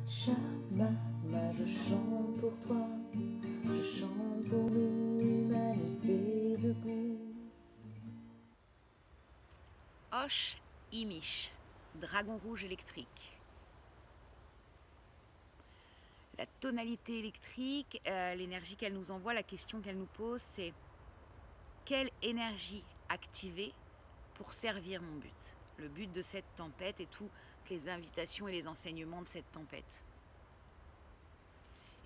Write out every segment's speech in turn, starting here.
Shamama, je chante pour toi, je chante pour nous, humanité debout. Osh Imish, dragon rouge électrique. La tonalité électrique, l'énergie qu'elle nous envoie, la question qu'elle nous pose, c'est quelle énergie activer pour servir mon but? Le but de cette tempête et toutes les invitations et les enseignements de cette tempête.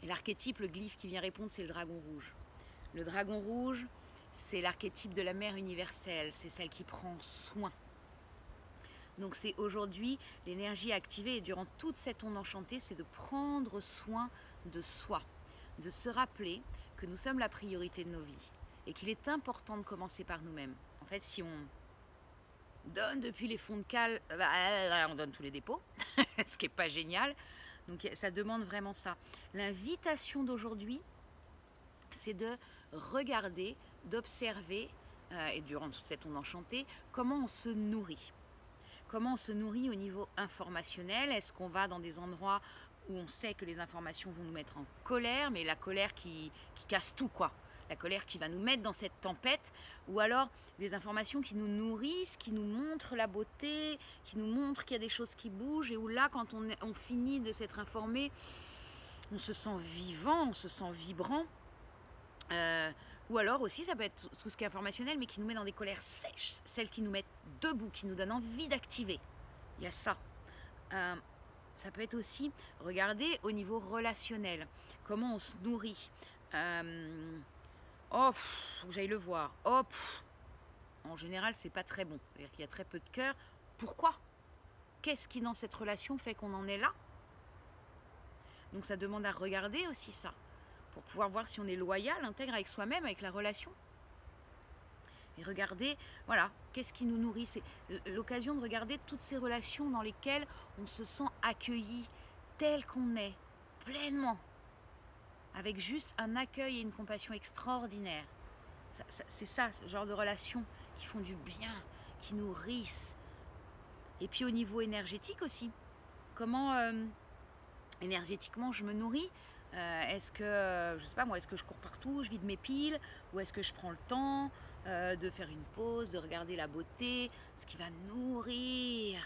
Et l'archétype, le glyphe qui vient répondre, c'est le dragon rouge. Le dragon rouge, c'est l'archétype de la mère universelle, c'est celle qui prend soin. Donc c'est aujourd'hui l'énergie activée et durant toute cette onde enchantée, c'est de prendre soin de soi, de se rappeler que nous sommes la priorité de nos vies et qu'il est important de commencer par nous-mêmes. En fait, si on donne depuis les fonds de cale, on donne tous les dépôts, ce qui n'est pas génial. Donc ça demande vraiment ça. L'invitation d'aujourd'hui, c'est de regarder, d'observer, et durant toute cette onde enchantée, comment on se nourrit. Comment on se nourrit au niveau informationnel? Est-ce qu'on va dans des endroits où on sait que les informations vont nous mettre en colère, mais la colère qui casse tout, quoi. La colère qui va nous mettre dans cette tempête, ou alors des informations qui nous nourrissent, qui nous montrent la beauté, qui nous montrent qu'il y a des choses qui bougent, et où là, quand on finit de s'être informé, on se sent vivant, on se sent vibrant. Ou alors aussi, ça peut être tout ce qui est informationnel, mais qui nous met dans des colères sèches, celles qui nous mettent debout, qui nous donnent envie d'activer. Il y a ça. Ça peut être aussi, regardez, au niveau relationnel, comment on se nourrit. Oh, faut que j'aille le voir. Oh, en général, c'est pas très bon. C'est-à-dire qu'il y a très peu de cœur. Pourquoi? Qu'est-ce qui, dans cette relation, fait qu'on en est là? Donc ça demande à regarder aussi ça, pour pouvoir voir si on est loyal, intègre avec soi-même, avec la relation. Et regarder, voilà, qu'est-ce qui nous nourrit? C'est l'occasion de regarder toutes ces relations dans lesquelles on se sent accueilli tel qu'on est, pleinement, avec juste un accueil et une compassion extraordinaire. C'est ça, ce genre de relations qui font du bien, qui nourrissent. Et puis au niveau énergétique aussi, comment énergétiquement je me nourris? Est-ce que, je sais pas moi, est-ce que je cours partout, je vide mes piles, ou est-ce que je prends le temps de faire une pause, de regarder la beauté, ce qui va nourrir,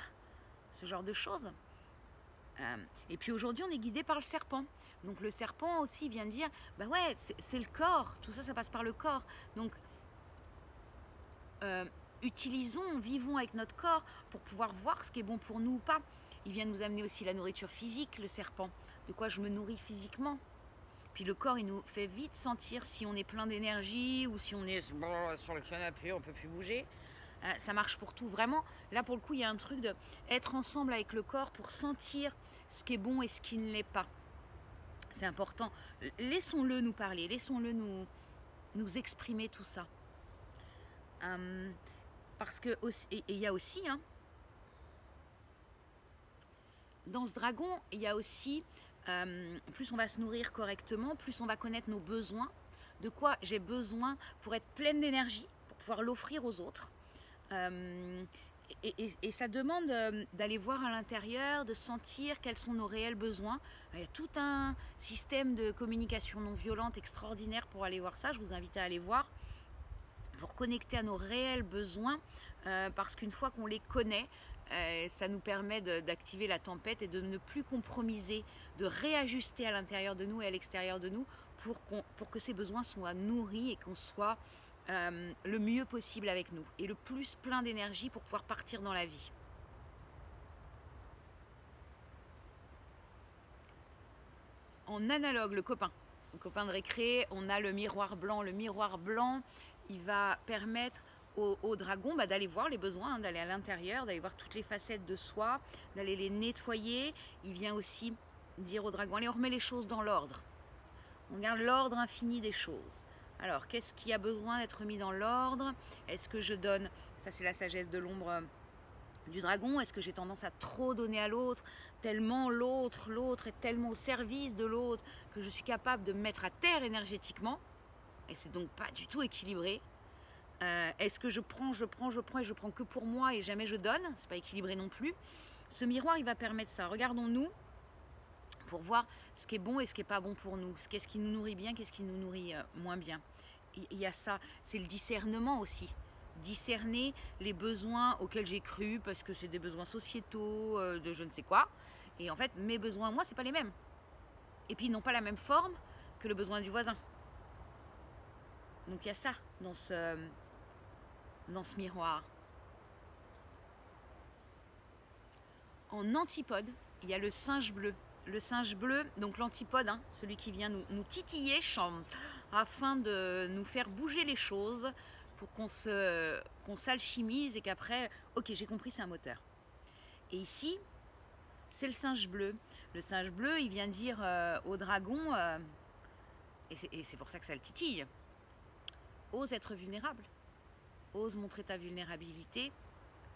ce genre de choses. Et puis aujourd'hui, on est guidé par le serpent. Donc le serpent aussi vient dire, bah ouais, c'est le corps, tout ça, ça passe par le corps. Donc utilisons, vivons avec notre corps pour pouvoir voir ce qui est bon pour nous ou pas. Il vient nous amener aussi la nourriture physique, le serpent. De quoi je me nourris physiquement. Puis le corps, il nous fait vite sentir si on est plein d'énergie ou si on est sur le canapé, on ne peut plus bouger. Ça marche pour tout. Vraiment, là pour le coup, il y a un truc de être ensemble avec le corps pour sentir ce qui est bon et ce qui ne l'est pas. C'est important. Laissons-le nous parler, laissons-le nous exprimer tout ça. Parce que, et il y a aussi, dans ce dragon, il y a aussi, plus on va se nourrir correctement, plus on va connaître nos besoins, de quoi j'ai besoin pour être pleine d'énergie, pour pouvoir l'offrir aux autres. Et ça demande d'aller voir à l'intérieur, de sentir quels sont nos réels besoins. Il y a tout un système de communication non violente extraordinaire pour aller voir ça. Je vous invite à aller voir, pour connecter à nos réels besoins, parce qu'une fois qu'on les connaît, ça nous permet d'activer la tempête et de ne plus compromiser, de réajuster à l'intérieur de nous et à l'extérieur de nous pour que ces besoins soient nourris et qu'on soit le mieux possible avec nous et le plus plein d'énergie pour pouvoir partir dans la vie. En analogue, le copain de récré, on a le miroir blanc. Le miroir blanc, il va permettre au dragon d'aller voir les besoins, d'aller à l'intérieur, d'aller voir toutes les facettes de soi, d'aller les nettoyer. Il vient aussi dire au dragon, allez, on remet les choses dans l'ordre. On garde l'ordre infini des choses. Alors, qu'est-ce qui a besoin d'être mis dans l'ordre? Est-ce que je donne, ça c'est la sagesse de l'ombre du dragon, est-ce que j'ai tendance à trop donner à l'autre, tellement l'autre est tellement au service de l'autre que je suis capable de me mettre à terre énergétiquement, et c'est donc pas du tout équilibré. Est-ce que je prends et je prends que pour moi et jamais je donne? C'est pas équilibré non plus. Ce miroir, il va permettre ça. Regardons-nous pour voir ce qui est bon et ce qui n'est pas bon pour nous, qu'est-ce qui nous nourrit bien, qu'est-ce qui nous nourrit moins bien. Il y a ça, c'est le discernement aussi. Discerner les besoins auxquels j'ai cru parce que c'est des besoins sociétaux, de je ne sais quoi. Et en fait, mes besoins, moi, c'est pas les mêmes. Et puis, ils n'ont pas la même forme que le besoin du voisin. Donc, il y a ça dans ce miroir. En antipode, il y a le singe bleu. Le singe bleu, donc l'antipode, hein, celui qui vient nous titiller afin de nous faire bouger les choses pour qu'on s'alchimise et qu'après, ok, j'ai compris, c'est un moteur. Et ici, c'est le singe bleu. Le singe bleu, il vient dire au dragon, et c'est pour ça que ça le titille, ose être vulnérable, ose montrer ta vulnérabilité,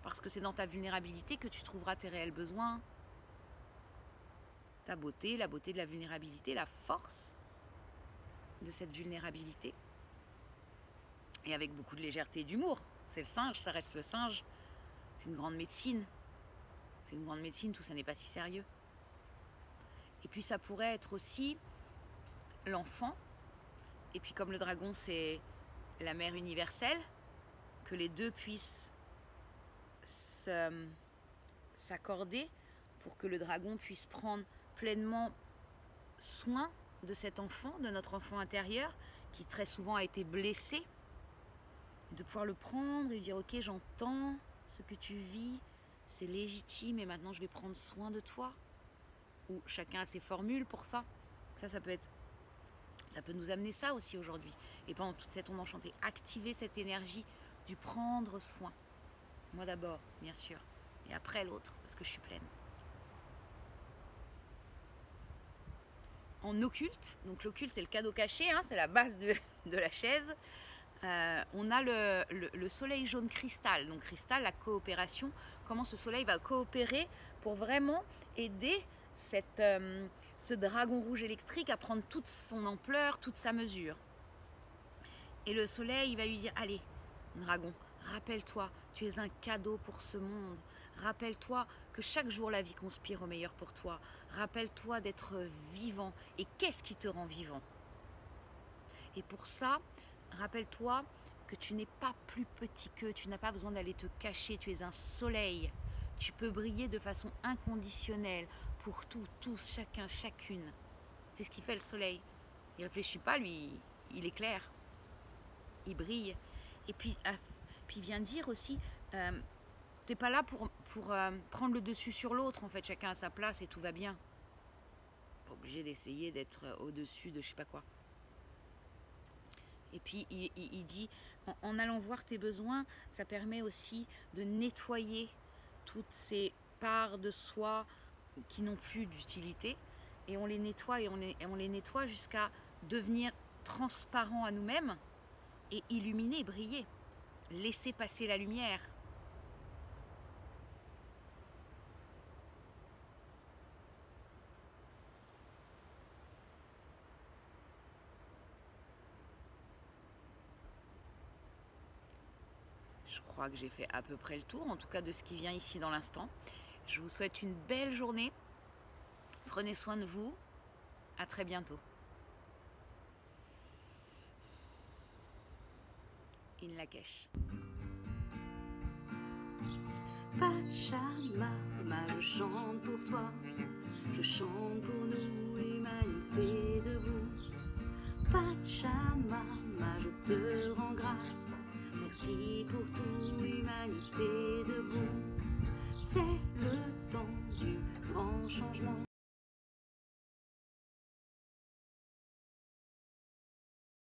parce que c'est dans ta vulnérabilité que tu trouveras tes réels besoins, ta beauté, la beauté de la vulnérabilité, la force de cette vulnérabilité. Et avec beaucoup de légèreté et d'humour. C'est le singe, ça reste le singe. C'est une grande médecine. C'est une grande médecine, tout ça n'est pas si sérieux. Et puis ça pourrait être aussi l'enfant. Et puis comme le dragon, c'est la mère universelle, que les deux puissent s'accorder pour que le dragon puisse prendre pleinement soin de cet enfant, de notre enfant intérieur, qui très souvent a été blessé, de pouvoir le prendre et lui dire ok, j'entends ce que tu vis, c'est légitime et maintenant je vais prendre soin de toi. Ou chacun a ses formules pour ça. Ça peut nous amener ça aussi aujourd'hui. Et pendant toute cette onde enchantée, activer cette énergie du prendre soin. Moi d'abord, bien sûr, et après l'autre, parce que je suis pleine. En occulte, donc l'occulte c'est le cadeau caché, hein, c'est la base de la chaise. On a le soleil jaune cristal. Donc cristal, la coopération, comment ce soleil va coopérer pour vraiment aider ce dragon rouge électrique à prendre toute son ampleur, toute sa mesure. Et le soleil, il va lui dire, allez, dragon, rappelle-toi, tu es un cadeau pour ce monde. Rappelle-toi que chaque jour la vie conspire au meilleur pour toi. Rappelle-toi d'être vivant. Et qu'est-ce qui te rend vivant? Et pour ça, rappelle-toi que tu n'es pas plus petit qu'eux, tu n'as pas besoin d'aller te cacher, tu es un soleil. Tu peux briller de façon inconditionnelle pour tout, tous, chacun, chacune. C'est ce qui fait le soleil. Il ne réfléchit pas, lui, il éclaire, il brille. Et puis il vient dire aussi, t'es pas là pour prendre le dessus sur l'autre, en fait, chacun à sa place et tout va bien. Pas obligé d'essayer d'être au-dessus de je sais pas quoi. Et puis il dit, en allant voir tes besoins, ça permet aussi de nettoyer toutes ces parts de soi qui n'ont plus d'utilité. Et on les nettoie et on les nettoie jusqu'à devenir transparents à nous-mêmes et illuminer, briller. Laisser passer la lumière. Je crois que j'ai fait à peu près le tour, en tout cas de ce qui vient ici dans l'instant. Je vous souhaite une belle journée. Prenez soin de vous. À très bientôt. In Lakesh. Pachamama, je chante pour toi, je chante pour nous, l'humanité debout. Pachamama, je te rends grâce, merci pour tout, humanité debout. C'est le temps du grand changement.